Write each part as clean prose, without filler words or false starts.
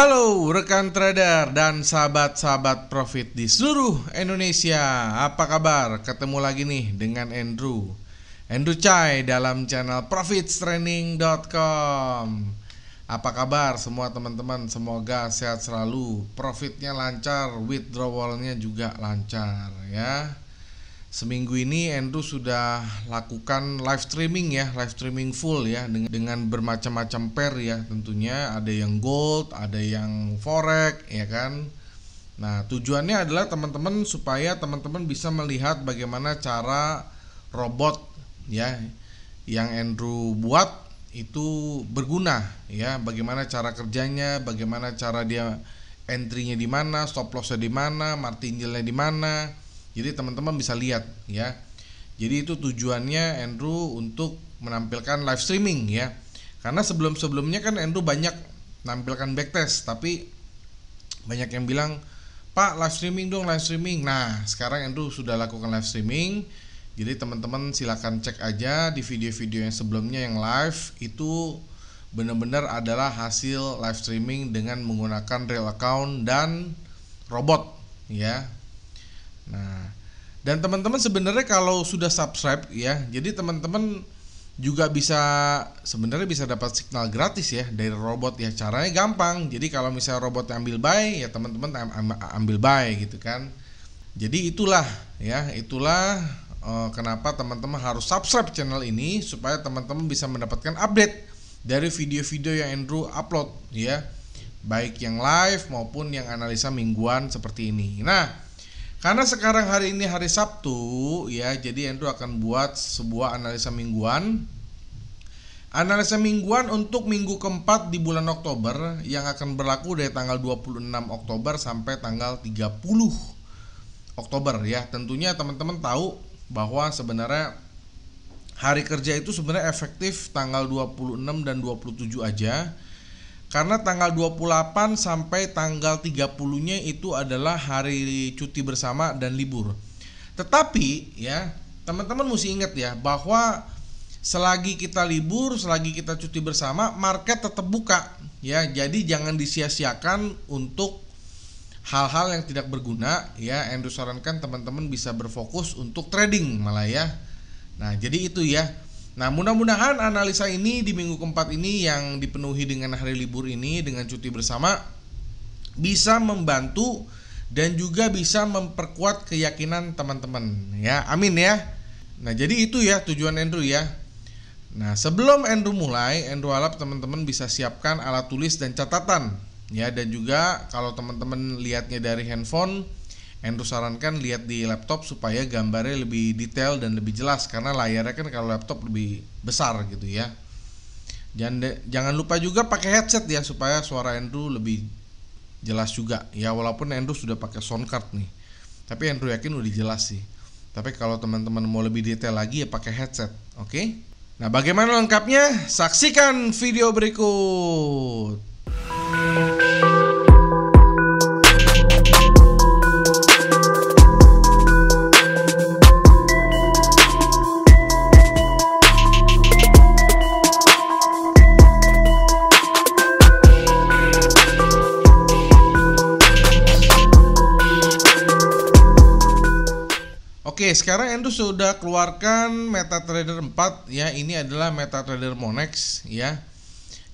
Halo rekan trader dan sahabat-sahabat profit di seluruh Indonesia. Apa kabar? Ketemu lagi nih dengan Andrew Chai dalam channel profitstraining.com. Apa kabar semua teman-teman? Semoga sehat selalu, profitnya lancar, withdrawalnya juga lancar ya. Seminggu ini Andrew sudah lakukan live streaming full ya, dengan bermacam-macam pair ya, tentunya ada yang gold, ada yang forex ya kan. Nah, tujuannya adalah teman-teman supaya teman-teman bisa melihat bagaimana cara robot ya yang Andrew buat itu berguna ya, bagaimana cara kerjanya, bagaimana cara dia entry-nya di mana, stop loss-nya di mana, martingale-nya di mana. Jadi teman-teman bisa lihat ya. Jadi itu tujuannya Andrew untuk menampilkan live streaming ya. Karena sebelum-sebelumnya kan Andrew banyak menampilkan backtest, tapi banyak yang bilang, "Pak, live streaming dong, live streaming." Nah, sekarang Andrew sudah lakukan live streaming. Jadi teman-teman silakan cek aja di video-video yang sebelumnya yang live, itu benar-benar adalah hasil live streaming dengan menggunakan real account dan robot ya. Nah, dan teman-teman sebenarnya kalau sudah subscribe ya, jadi teman-teman juga sebenarnya bisa dapat signal gratis ya dari robot ya. Caranya gampang. Jadi kalau misalnya robotnya ambil buy ya, teman-teman ambil buy gitu kan. Jadi itulah kenapa teman-teman harus subscribe channel ini, supaya teman-teman bisa mendapatkan update dari video-video yang Andrew upload ya, baik yang live maupun yang analisa mingguan seperti ini. Nah, karena sekarang hari ini hari Sabtu ya, jadi Andrew akan buat sebuah analisa mingguan. Analisa mingguan untuk minggu keempat di bulan Oktober yang akan berlaku dari tanggal 26 Oktober sampai tanggal 30 Oktober ya. Tentunya teman-teman tahu bahwa sebenarnya hari kerja itu sebenarnya efektif tanggal 26 dan 27 aja. Karena tanggal 28 sampai tanggal 30-nya itu adalah hari cuti bersama dan libur. Tetapi ya, teman-teman mesti ingat ya, bahwa selagi kita libur, selagi kita cuti bersama, market tetap buka ya. Jadi jangan disia-siakan untuk hal-hal yang tidak berguna ya. Andrew sarankan teman-teman bisa berfokus untuk trading malah ya. Nah, jadi itu ya. Nah, mudah-mudahan analisa ini di minggu keempat ini yang dipenuhi dengan hari libur ini, dengan cuti bersama, bisa membantu dan juga bisa memperkuat keyakinan teman-teman ya. Amin ya. Nah, jadi itu ya tujuan Andrew ya. Nah, sebelum Andrew mulai, Andrew harap teman-teman bisa siapkan alat tulis dan catatan ya. Dan juga kalau teman-teman lihatnya dari handphone, Andrew sarankan lihat di laptop supaya gambarnya lebih detail dan lebih jelas, karena layarnya kan kalau laptop lebih besar gitu ya. Jangan lupa juga pakai headset ya, supaya suara Andrew lebih jelas juga ya. Walaupun Andrew sudah pakai sound card nih, tapi Andrew yakin udah jelas sih. Tapi kalau teman-teman mau lebih detail lagi ya pakai headset, oke? Nah, bagaimana lengkapnya? Saksikan video berikut. Oke, sekarang Andrew sudah keluarkan MetaTrader 4 ya. Ini adalah MetaTrader Monex ya.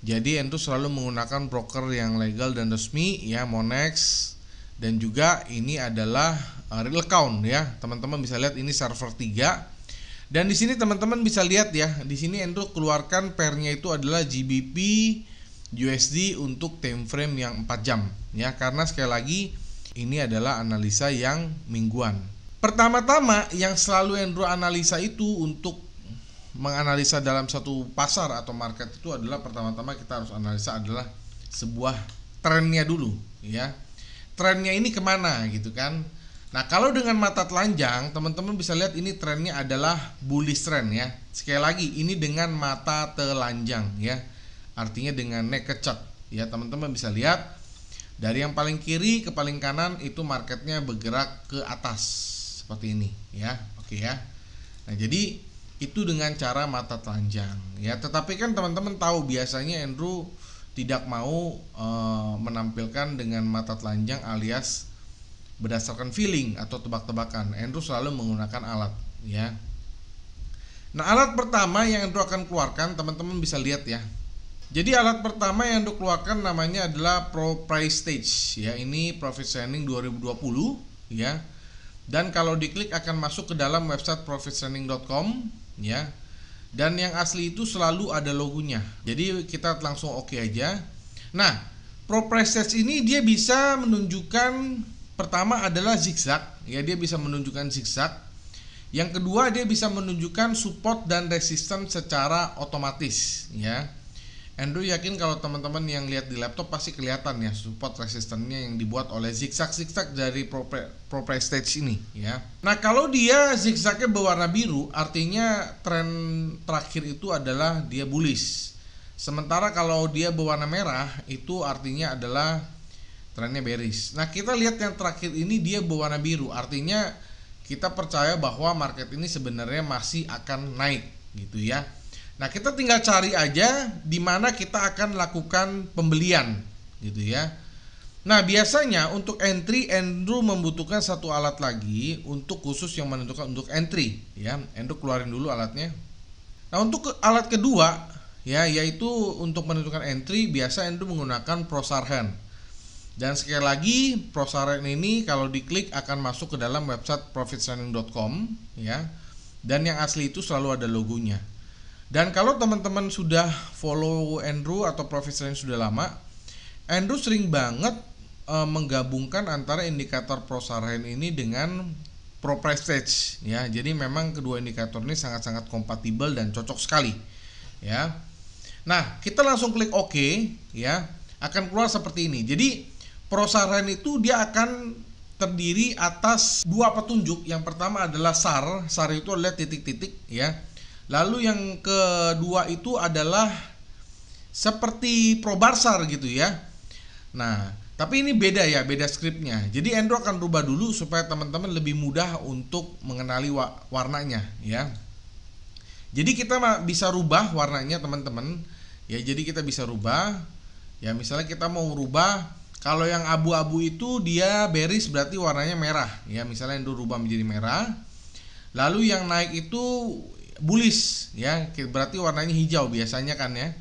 Jadi Andrew selalu menggunakan broker yang legal dan resmi ya, Monex. Dan juga ini adalah real account ya. Teman-teman bisa lihat ini server 3. Dan di sini teman-teman bisa lihat ya, di sini Andrew keluarkan pairnya itu adalah GBP USD untuk time frame yang 4 jam ya. Karena sekali lagi ini adalah analisa yang mingguan. Pertama-tama yang selalu Andrew analisa itu, untuk menganalisa dalam satu pasar atau market itu adalah, pertama-tama kita harus analisa adalah sebuah trennya dulu ya. Trennya ini kemana gitu kan. Nah, kalau dengan mata telanjang teman-teman bisa lihat ini trennya adalah bullish trend ya. Sekali lagi ini dengan mata telanjang ya, artinya dengan naked chart ya. Teman-teman bisa lihat dari yang paling kiri ke paling kanan itu marketnya bergerak ke atas seperti ini ya. Oke ya. Nah, jadi itu dengan cara mata telanjang ya. Tetapi kan teman-teman tahu biasanya Andrew tidak mau menampilkan dengan mata telanjang alias berdasarkan feeling atau tebak-tebakan. Andrew selalu menggunakan alat, ya. Nah, alat pertama yang Andrew akan keluarkan, teman-teman bisa lihat ya. Jadi alat pertama yang Andrew keluarkan namanya adalah Pro Price Stage, ya. Ini Profit Training 2020, ya. Dan kalau diklik akan masuk ke dalam website profittraining.com, ya. Dan yang asli itu selalu ada logonya. Jadi kita langsung oke aja. Nah, Pro Price Stage ini dia bisa menunjukkan, pertama adalah zigzag, ya, dia bisa menunjukkan zigzag. Yang kedua, dia bisa menunjukkan support dan resistance secara otomatis, ya. Andrew yakin kalau teman-teman yang lihat di laptop pasti kelihatan ya support resistannya yang dibuat oleh zigzag dari Pro Price Stage ini, ya. Nah, kalau dia zigzagnya berwarna biru, artinya tren terakhir itu adalah dia bullish. Sementara kalau dia berwarna merah, itu artinya adalah trennya bearish. Nah, kita lihat yang terakhir ini dia berwarna biru, artinya kita percaya bahwa market ini sebenarnya masih akan naik, gitu ya. Nah, kita tinggal cari aja di mana kita akan lakukan pembelian, gitu ya. Nah, biasanya untuk entry Andrew membutuhkan satu alat lagi untuk khusus yang menentukan untuk entry, ya. Andrew keluarin dulu alatnya. Nah, untuk alat kedua, ya, yaitu untuk menentukan entry, biasa Andrew menggunakan Prosarhen. Dan sekali lagi, Prosarhen ini kalau diklik akan masuk ke dalam website profittraining.com, ya. Dan yang asli itu selalu ada logonya. Dan kalau teman-teman sudah follow Andrew atau Profit Training sudah lama, Andrew sering banget menggabungkan antara indikator Prosarhen ini dengan Pro Price Stage, ya. Jadi memang kedua indikator ini sangat-sangat kompatibel dan cocok sekali, ya. Nah, kita langsung klik OK, ya. Akan keluar seperti ini. Jadi Prosarhen itu dia akan terdiri atas dua petunjuk. Yang pertama adalah SAR. SAR itu adalah titik-titik, ya. Lalu yang kedua itu adalah seperti Probarsar gitu ya. Nah, tapi ini beda ya, beda skripnya. Jadi Andrew akan rubah dulu supaya teman-teman lebih mudah untuk mengenali warnanya, ya. Jadi kita bisa rubah warnanya teman-teman. Ya, jadi kita bisa rubah. Ya, misalnya kita mau rubah, kalau yang abu-abu itu dia bearish berarti warnanya merah, ya. Misalnya Andrew rubah menjadi merah. Lalu yang naik itu bullish, ya, berarti warnanya hijau biasanya kan, ya.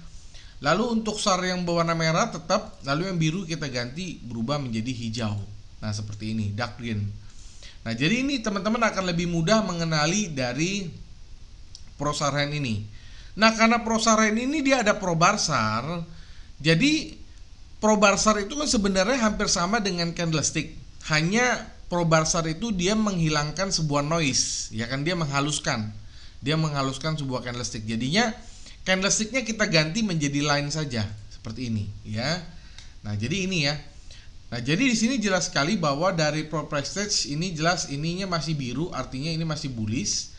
Lalu untuk SAR yang berwarna merah tetap, lalu yang biru kita ganti berubah menjadi hijau. Nah, seperti ini, dark green. Nah, jadi ini teman-teman akan lebih mudah mengenali dari Prosarhen ini. Nah, karena Prosarhen ini dia ada Probarsar, jadi Probarsar itu kan sebenarnya hampir sama dengan candlestick. Hanya Probarsar itu dia menghilangkan sebuah noise, ya kan, dia menghaluskan sebuah candlestick. Jadinya candlesticknya kita ganti menjadi line saja seperti ini, ya. Nah, jadi ini ya. Nah, jadi di sini jelas sekali bahwa dari Pro Price Stage ini jelas ininya masih biru, artinya ini masih bullish.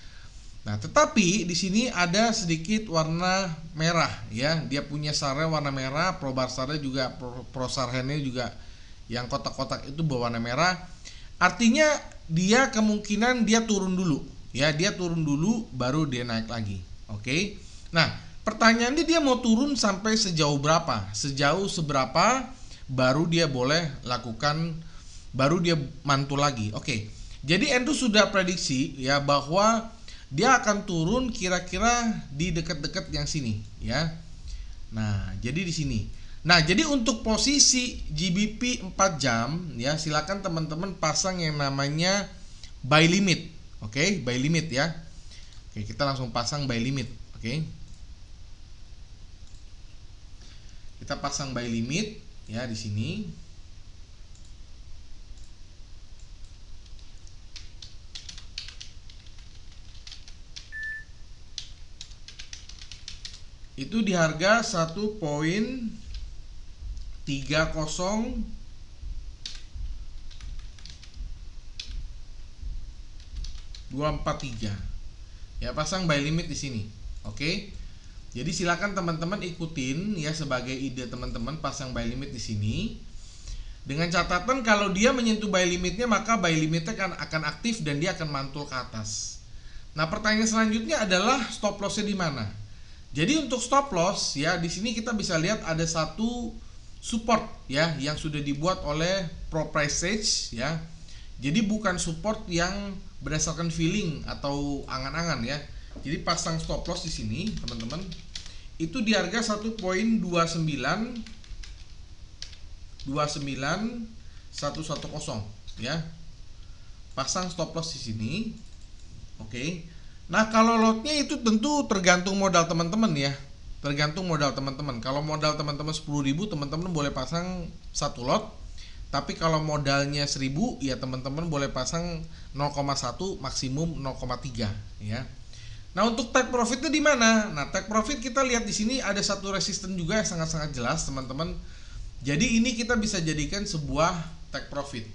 Nah, tetapi di sini ada sedikit warna merah, ya. Dia punya SAR-nya warna merah, Probarsar-nya juga, Prosarhen-nya juga yang kotak-kotak itu berwarna merah. Artinya dia kemungkinan dia turun dulu. Ya, dia turun dulu baru dia naik lagi. Oke. Nah, pertanyaannya dia mau turun sampai sejauh berapa? Sejauh seberapa baru dia boleh lakukan, baru dia mantul lagi. Oke. Jadi Andrew sudah prediksi ya bahwa dia akan turun kira-kira di dekat-dekat yang sini, ya. Nah, jadi di sini. Nah, jadi untuk posisi GBP 4 jam, ya, silakan teman-teman pasang yang namanya buy limit. Oke, buy limit ya. Oke, kita langsung pasang buy limit. Oke. Kita pasang buy limit ya di sini. Itu di harga 1.30 243. Ya, pasang buy limit di sini. Oke. Jadi silakan teman-teman ikutin ya sebagai ide teman-teman pasang buy limit di sini. Dengan catatan kalau dia menyentuh buy limitnya maka buy limitnya akan aktif dan dia akan mantul ke atas. Nah, pertanyaan selanjutnya adalah stop lossnya di mana? Jadi untuk stop loss ya, di sini kita bisa lihat ada satu support ya yang sudah dibuat oleh Pro Price Stage ya. Jadi bukan support yang berdasarkan feeling atau angan-angan ya. Jadi pasang stop loss di sini teman-teman itu di harga 1.29110 ya. Pasang stop loss di sini. Oke. Nah, kalau lotnya itu tentu tergantung modal teman-teman ya. Tergantung modal teman-teman. Kalau modal teman-teman 10.000, teman-teman boleh pasang satu lot. Tapi kalau modalnya 1.000 ya teman-teman boleh pasang 0,1 maksimum 0,3 ya. Nah, untuk take profitnya di mana? Nah, take profit kita lihat di sini ada satu resisten juga yang sangat-sangat jelas teman-teman. Jadi ini kita bisa jadikan sebuah take profit.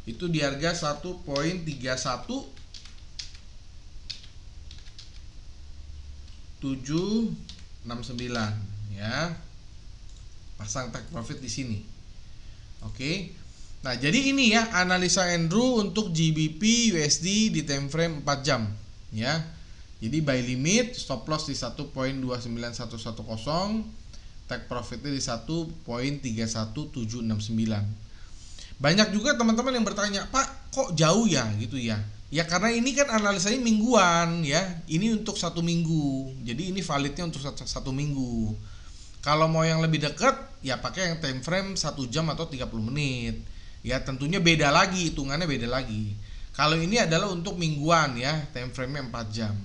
Itu di harga 1.31769 ya. Pasang take profit di sini. Oke. Nah, jadi ini ya analisa Andrew untuk GBP USD di time frame 4 jam ya. Jadi buy limit, stop loss di 1.29110, take profitnya di 1.31769. Banyak juga teman-teman yang bertanya, Pak, kok jauh ya gitu ya? Ya karena ini kan analisanya mingguan ya. Ini untuk 1 minggu. Jadi ini validnya untuk 1 minggu. Kalau mau yang lebih dekat, ya pakai yang time frame 1 jam atau 30 menit. Ya tentunya beda lagi, hitungannya beda lagi. Kalau ini adalah untuk mingguan ya, time frame-nya 4 jam.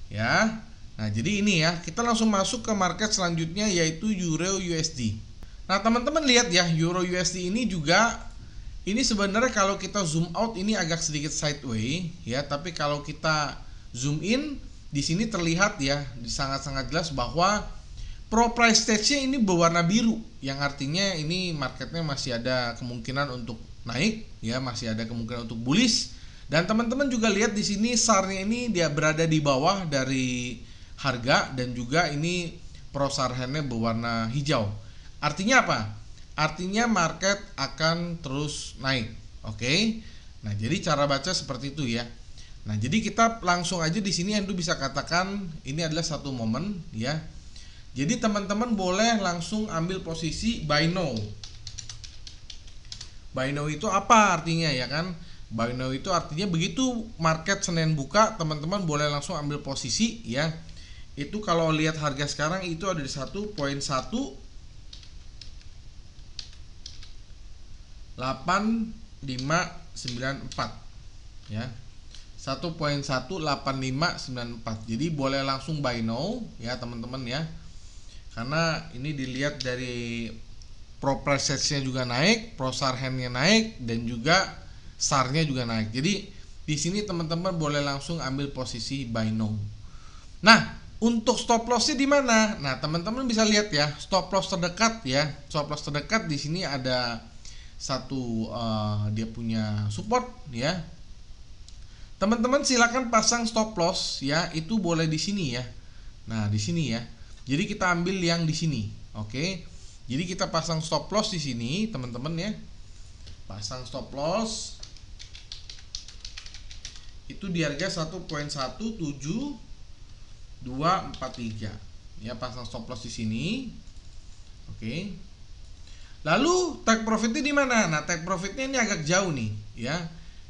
Ya. Nah, jadi ini ya, kita langsung masuk ke market selanjutnya yaitu Euro USD. Nah, teman-teman lihat ya, Euro USD ini juga ini sebenarnya kalau kita zoom out ini agak sedikit sideways ya, tapi kalau kita zoom in di sini terlihat ya, sangat-sangat jelas bahwa Pro Price Stage-nya ini berwarna biru, yang artinya ini marketnya masih ada kemungkinan untuk naik ya, masih ada kemungkinan untuk bullish. Dan teman-teman juga lihat di sini SAR-nya ini dia berada di bawah dari harga dan juga ini Pro SAR hand-nya berwarna hijau. Artinya apa? Artinya market akan terus naik. Oke. Nah, jadi cara baca seperti itu ya. Nah, jadi kita langsung aja di sini Andrew bisa katakan ini adalah satu momen ya. Jadi teman-teman boleh langsung ambil posisi buy now. Buy now itu apa artinya ya kan? Buy now itu artinya begitu market Senin buka, teman-teman boleh langsung ambil posisi ya. Itu kalau lihat harga sekarang itu ada di 1.18594 ya. 1.18594. Jadi boleh langsung buy now ya teman-teman ya. Karena ini dilihat dari Pro Price Stage-nya juga naik, Pro SAR hand-nya naik dan juga SAR-nya juga naik. Jadi di sini teman-teman boleh langsung ambil posisi buy now. Nah, untuk stop loss-nya di mana? Nah, teman-teman bisa lihat ya, stop loss terdekat ya. Stop loss terdekat di sini ada satu dia punya support ya. Teman-teman silakan pasang stop loss ya, itu boleh di sini ya. Nah, di sini ya. Jadi kita ambil yang di sini. Oke. Jadi kita pasang stop loss di sini, teman-teman ya. Pasang stop loss itu di harga 1.17243. Ya, pasang stop loss di sini. Oke. Lalu take profitnya di mana? Nah, take profitnya ini agak jauh nih, ya.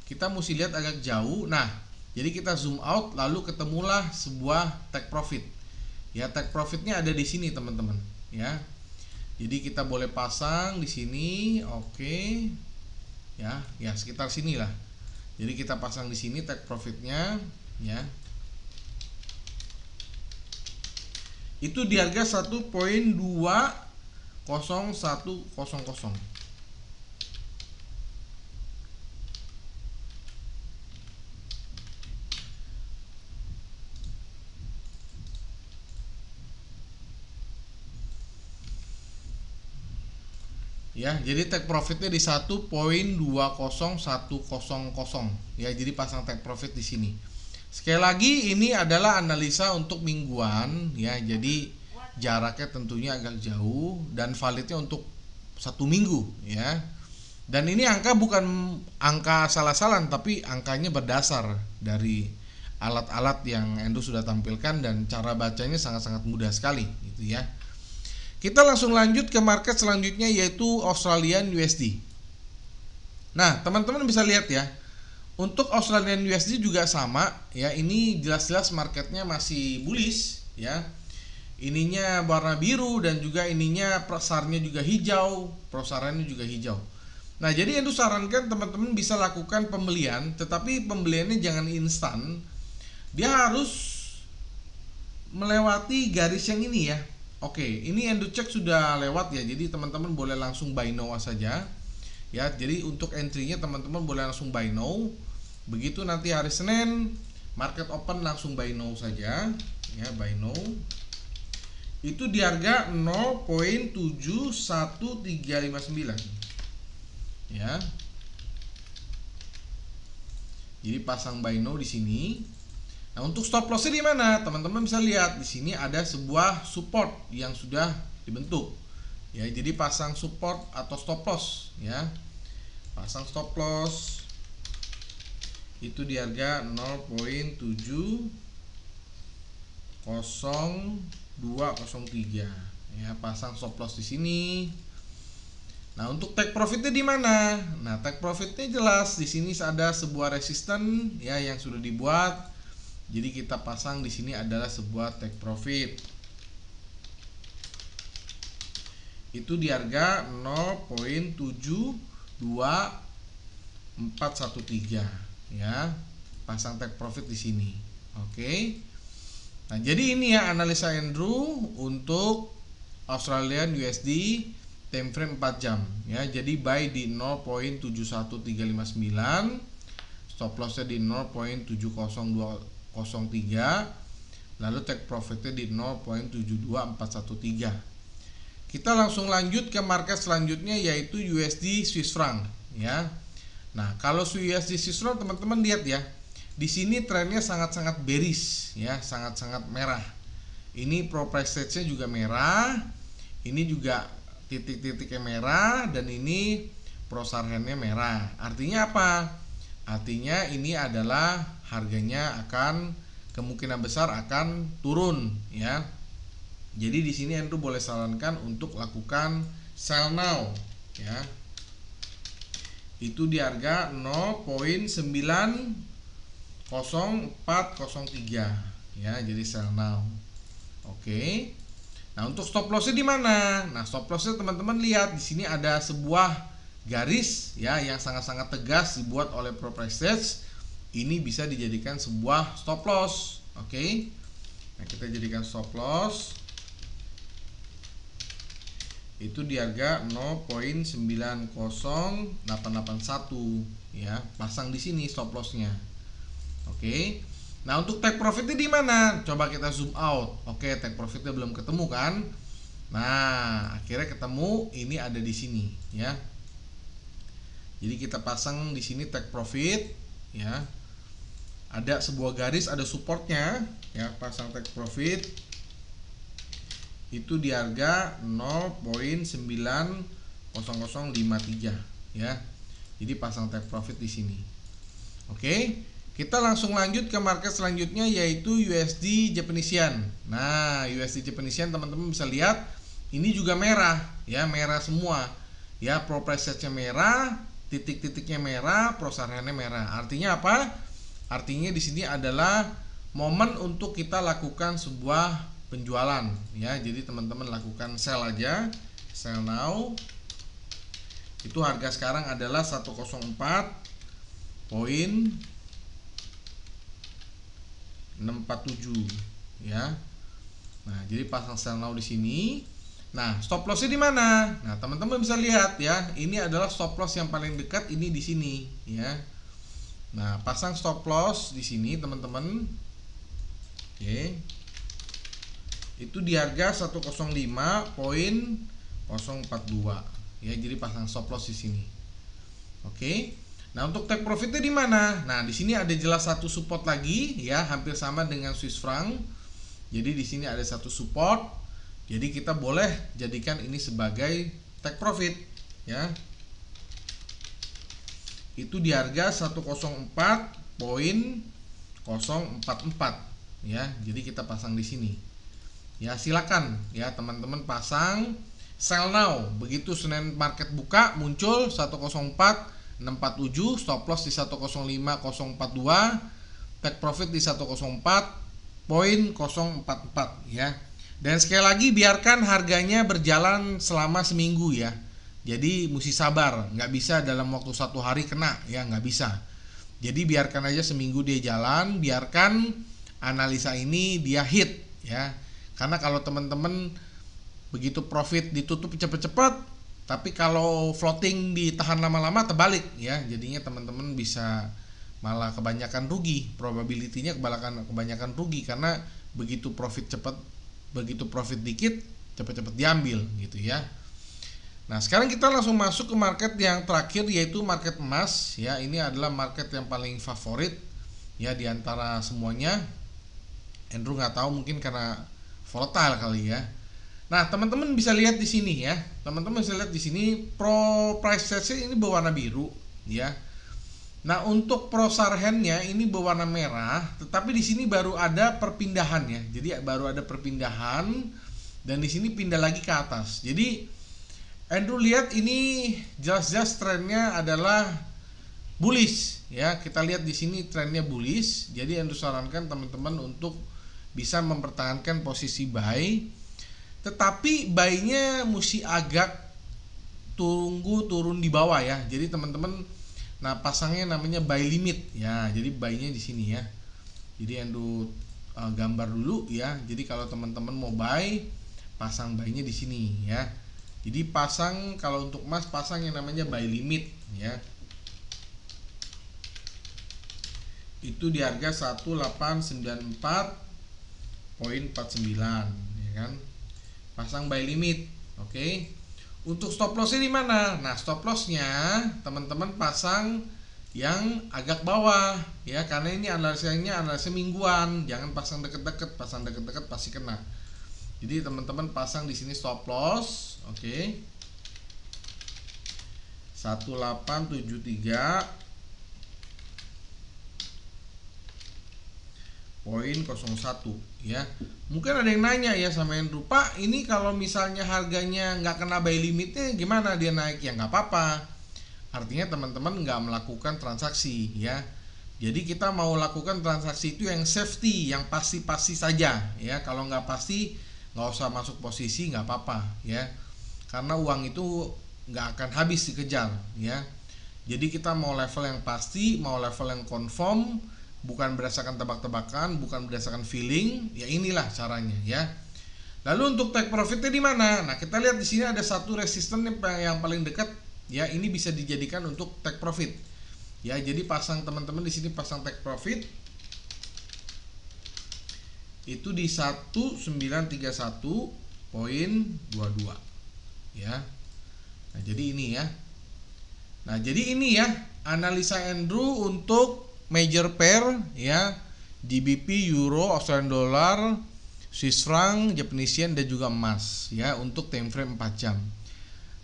Kita mesti lihat agak jauh. Nah, jadi kita zoom out, lalu ketemulah sebuah take profit. Ya, take profitnya ada di sini, teman-teman. Ya, jadi kita boleh pasang di sini, oke. Ya, sekitar sini lah. Jadi kita pasang di sini take profitnya, ya. Itu di harga 1.20100. Ya, jadi take profitnya di 1.20100 ya. Jadi pasang take profit di sini. Sekali lagi ini adalah analisa untuk mingguan ya. Jadi jaraknya tentunya agak jauh dan validnya untuk 1 minggu ya. Dan ini angka bukan angka salah-salah, tapi angkanya berdasar dari alat-alat yang Andrew sudah tampilkan dan cara bacanya sangat-sangat mudah sekali gitu ya. Kita langsung lanjut ke market selanjutnya yaitu Australian USD. Nah, teman-teman bisa lihat ya. Untuk Australian USD juga sama ya. Ini jelas-jelas marketnya masih bullish ya. Ininya warna biru dan juga ininya pasarnya juga hijau, perosarannya juga hijau. Nah, jadi Andrew sarankan teman-teman bisa lakukan pembelian, tetapi pembeliannya jangan instan. Dia harus melewati garis yang ini ya. Oke, ini Andrew cek sudah lewat ya. Jadi teman-teman boleh langsung buy now saja. Ya, jadi untuk entry-nya teman-teman boleh langsung buy now. Begitu nanti hari Senin market open langsung buy now saja. Ya, buy now. Itu di harga 0.71359. Ya. Jadi pasang buy now di sini. Nah, untuk stop loss-nya di mana? Teman-teman bisa lihat di sini ada sebuah support yang sudah dibentuk. Ya, jadi pasang support atau stop loss ya. Pasang stop loss itu di harga 0.70203 ya, pasang stop loss di sini. Nah, untuk take profitnya di mana? Nah, take profitnya jelas di sini ada sebuah resisten ya yang sudah dibuat. Jadi kita pasang di sini adalah sebuah take profit. Itu di harga 0.72413 ya. Pasang take profit di sini. Oke. Nah, jadi ini ya analisa Andrew untuk Australian USD time frame 4 jam ya. Jadi buy di 0.71359, stop lossnya di 0.70203, lalu take profitnya di 0.72413. Kita langsung lanjut ke market selanjutnya yaitu USD Swiss franc ya. Nah, kalau USD Swiss franc teman-teman lihat ya. Di sini trennya sangat-sangat bearish ya, sangat-sangat merah. Ini pro price stage-nya juga merah. Ini juga titik-titiknya merah dan ini perosarannya merah. Artinya apa? Artinya ini adalah harganya akan kemungkinan besar akan turun ya. Jadi di sini Andrew boleh sarankan untuk lakukan sell now ya. Itu di harga 0.90403 ya. Jadi sell now. Oke. Nah, untuk stop loss-nya di mana? Nah, stop loss-nya teman-teman lihat di sini ada sebuah garis ya yang sangat-sangat tegas dibuat oleh pro price stage. Ini bisa dijadikan sebuah stop loss. Oke. Nah, kita jadikan stop loss. Itu di harga 0.90881 ya. Pasang di sini stop loss-nya. Oke. Nah, untuk take profitnya di mana? Coba kita zoom out. Oke, take profitnya belum ketemu kan? Nah, akhirnya ketemu, ini ada di sini ya. Jadi kita pasang di sini take profit ya. Ada sebuah garis, ada supportnya ya, pasang take profit. Itu di harga 0.90053 ya. Jadi pasang take profit di sini. Oke. Kita langsung lanjut ke market selanjutnya yaitu USD Japanese Yen. Nah, USD Japanese Yen teman-teman bisa lihat ini juga merah ya, merah semua. Ya, pro price nya merah, titik-titiknya merah, perosarannya merah. Artinya apa? Artinya di sini adalah momen untuk kita lakukan sebuah penjualan ya. Jadi teman-teman lakukan sell aja, sell now. Itu harga sekarang adalah 104.647 ya. Nah, jadi pasang sell now di sini. Nah, stop loss-nya di mana? Nah, teman-teman bisa lihat ya, ini adalah stop loss yang paling dekat ini di sini ya. Nah, pasang stop loss di sini, teman-teman. Oke. Itu di harga 105.042 ya. Jadi pasang stop loss di sini. Oke. Nah, untuk take profitnya di mana? Nah, di sini ada jelas satu support lagi ya, hampir sama dengan Swiss franc. Jadi di sini ada satu support. Jadi kita boleh jadikan ini sebagai take profit ya. Itu di harga 104.0 044 ya. Jadi kita pasang di sini. Ya, silakan ya teman-teman pasang sell now. Begitu Senin market buka muncul 104.647, stop loss di 105.042, take profit di 104.044 ya. Dan sekali lagi biarkan harganya berjalan selama seminggu ya. Jadi mesti sabar, nggak bisa dalam waktu 1 hari kena ya, nggak bisa. Jadi biarkan aja seminggu dia jalan, biarkan analisa ini dia hit ya. Karena kalau teman-teman begitu profit ditutup cepat-cepat, tapi kalau floating ditahan lama-lama terbalik ya. Jadinya teman-teman bisa malah kebanyakan rugi, probability-nya kebanyakan rugi karena begitu profit cepat, begitu profit dikit cepat-cepat diambil gitu ya. Nah, sekarang kita langsung masuk ke market yang terakhir, yaitu market emas ya. Ini adalah market yang paling favorit ya di antara semuanya. Andrew nggak tahu, mungkin karena volatile kali ya. Nah, teman-teman bisa lihat di sini ya. Teman-teman bisa lihat di sini pro price stage ini berwarna biru ya. Nah, untuk pro sarhennya ini berwarna merah, tetapi di sini baru ada perpindahan ya. Jadi baru ada perpindahan dan di sini pindah lagi ke atas. Jadi Andrew lihat ini jelas-jelas trennya adalah bullish ya. Kita lihat di sini trennya bullish. Jadi Andrew sarankan teman-teman untuk bisa mempertahankan posisi buy. Tetapi buy-nya mesti agak tunggu turun di bawah ya. Jadi teman-teman, nah pasangnya namanya buy limit ya. Jadi buy-nya di sini ya. Jadi Andrew gambar dulu ya. Jadi kalau teman-teman mau buy, pasang buy-nya di sini ya. Jadi pasang, kalau untuk emas pasang yang namanya buy limit ya. Itu di harga 1894.49 ya kan. Pasang buy limit. Oke. Untuk stop lossnya di mana? Nah, stop lossnya teman-teman pasang yang agak bawah ya, karena ini analisanya analisa mingguan. Jangan pasang deket-deket, pasang deket-deket pasti kena. Jadi teman-teman pasang di sini stop loss. Oke. 1873.01 ya. Mungkin ada yang nanya ya sama Andrew, Pak, ini kalau misalnya harganya nggak kena buy limitnya gimana dia naik? Ya nggak apa-apa. Artinya teman-teman nggak melakukan transaksi ya. Jadi kita mau lakukan transaksi itu yang safety, yang pasti-pasti saja ya. Kalau nggak pasti nggak usah masuk posisi, nggak apa-apa ya. Karena uang itu nggak akan habis dikejar ya. Jadi kita mau level yang pasti, mau level yang confirm, bukan berdasarkan tebak-tebakan, bukan berdasarkan feeling. Ya inilah caranya ya. Lalu untuk take profitnya di mana? Nah, kita lihat di sini ada satu resisten yang paling dekat ya. Ini bisa dijadikan untuk take profit ya. Jadi pasang teman-teman di sini, pasang take profit itu di 1931.22 ya. Nah, jadi ini ya. Nah, jadi ini ya analisa Andrew untuk major pair ya, GBP, Euro, Australian Dollar, Swiss franc, Japanese yen dan juga emas ya, untuk time frame 4 jam.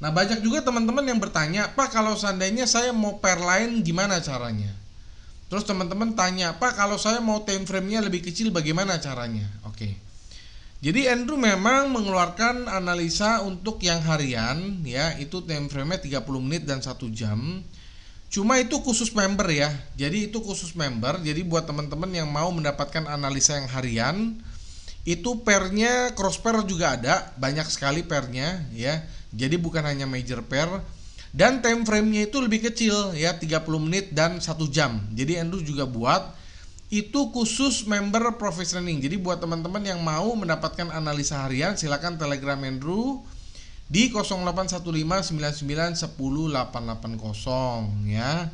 Nah, banyak juga teman-teman yang bertanya, Pak, kalau seandainya saya mau pair lain gimana caranya? Terus teman-teman tanya, Pak, kalau saya mau time frame-nya lebih kecil bagaimana caranya? Oke. Jadi Andrew memang mengeluarkan analisa untuk yang harian ya, itu time frame-nya 30 menit dan 1 jam. Cuma itu khusus member ya. Jadi itu khusus member. Jadi buat teman-teman yang mau mendapatkan analisa yang harian, itu pairnya cross pair juga ada, banyak sekali pairnya ya. Jadi bukan hanya major pair, dan time frame-nya itu lebih kecil ya, 30 menit dan 1 jam. Jadi Andrew juga buat itu khusus member Profit Training. Jadi buat teman-teman yang mau mendapatkan analisa harian, silakan Telegram Andrew di 081599108880 ya.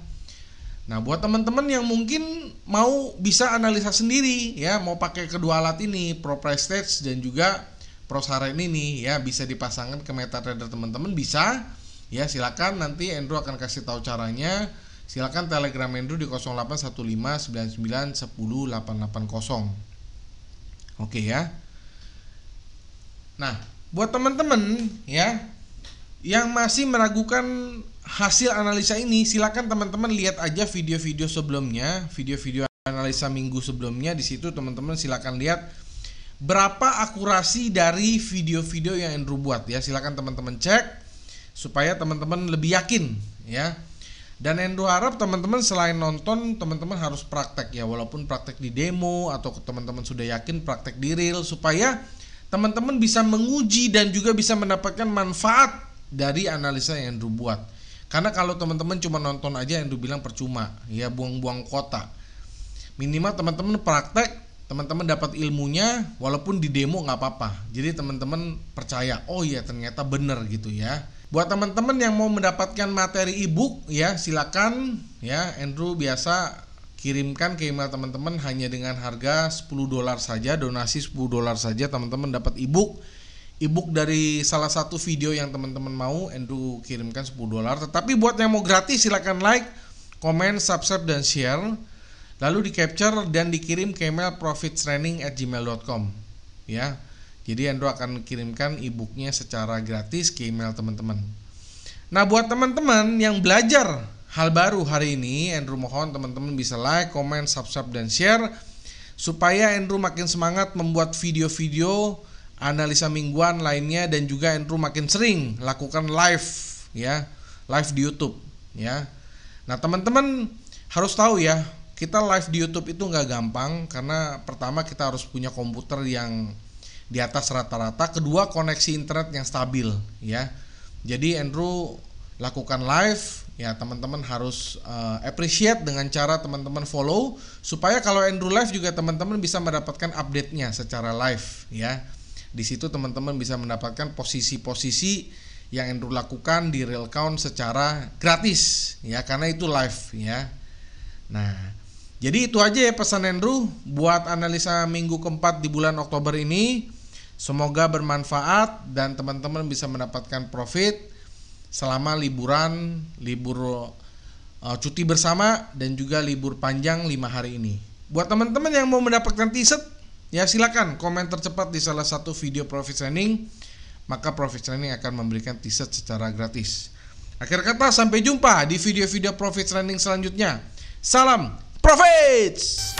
Nah, buat teman-teman yang mungkin mau bisa analisa sendiri ya, mau pakai kedua alat ini, Pro Price Stage dan juga Pro Saren ini ya, bisa dipasangkan ke MetaTrader teman-teman, bisa ya. Silakan, nanti Andrew akan kasih tahu caranya. Silakan Telegram Andrew di 081599108880. Oke ya. Nah, buat teman-teman ya yang masih meragukan hasil analisa ini, silakan teman-teman lihat aja video-video sebelumnya, video-video analisa minggu sebelumnya. Di situ teman-teman silakan lihat berapa akurasi dari video-video yang Andrew buat ya. Silakan teman-teman cek supaya teman-teman lebih yakin ya. Dan Andrew harap teman-teman selain nonton, teman-teman harus praktek ya, walaupun praktek di demo atau teman-teman sudah yakin praktek di real, supaya teman-teman bisa menguji dan juga bisa mendapatkan manfaat dari analisa yang Andrew buat. Karena kalau teman-teman cuma nonton aja, Andrew bilang percuma ya, buang-buang kuota. Minimal teman-teman praktek, teman-teman dapat ilmunya, walaupun di demo nggak apa-apa. Jadi teman-teman percaya, oh iya ternyata bener gitu ya. Buat teman-teman yang mau mendapatkan materi ebook ya, silakan ya. Andrew biasa kirimkan ke email teman-teman hanya dengan harga $10 saja, donasi $10 saja, teman-teman dapat ebook dari salah satu video yang teman-teman mau, Andrew kirimkan $10. Tetapi buat yang mau gratis silakan like, komen, subscribe dan share, lalu di capture dan dikirim ke email profitstraining@gmail.com ya. Jadi Andrew akan kirimkan e-booknya secara gratis ke email teman-teman. Nah, buat teman-teman yang belajar hal baru hari ini, Andrew mohon teman-teman bisa like, comment, subscribe dan share supaya Andrew makin semangat membuat video-video analisa mingguan lainnya, dan juga Andrew makin sering lakukan live ya, live di YouTube ya. Nah, teman-teman harus tahu ya, kita live di YouTube itu nggak gampang, karena pertama kita harus punya komputer yang di atas rata-rata, kedua koneksi internet yang stabil ya. Jadi Andrew lakukan live ya, teman-teman harus appreciate dengan cara teman-teman follow, supaya kalau Andrew live juga teman-teman bisa mendapatkan update-nya secara live ya. Di situ teman-teman bisa mendapatkan posisi-posisi yang Andrew lakukan di real count secara gratis ya, karena itu live ya. Nah, jadi itu aja ya pesan Andrew buat analisa minggu keempat di bulan Oktober ini. Semoga bermanfaat dan teman-teman bisa mendapatkan profit selama liburan, libur cuti bersama dan juga libur panjang 5 hari ini. Buat teman-teman yang mau mendapatkan t-shirt ya, silakan komen tercepat di salah satu video Profit Training, maka Profit Training akan memberikan t-shirt secara gratis. Akhir kata, sampai jumpa di video-video Profit Training selanjutnya. Salam Profits!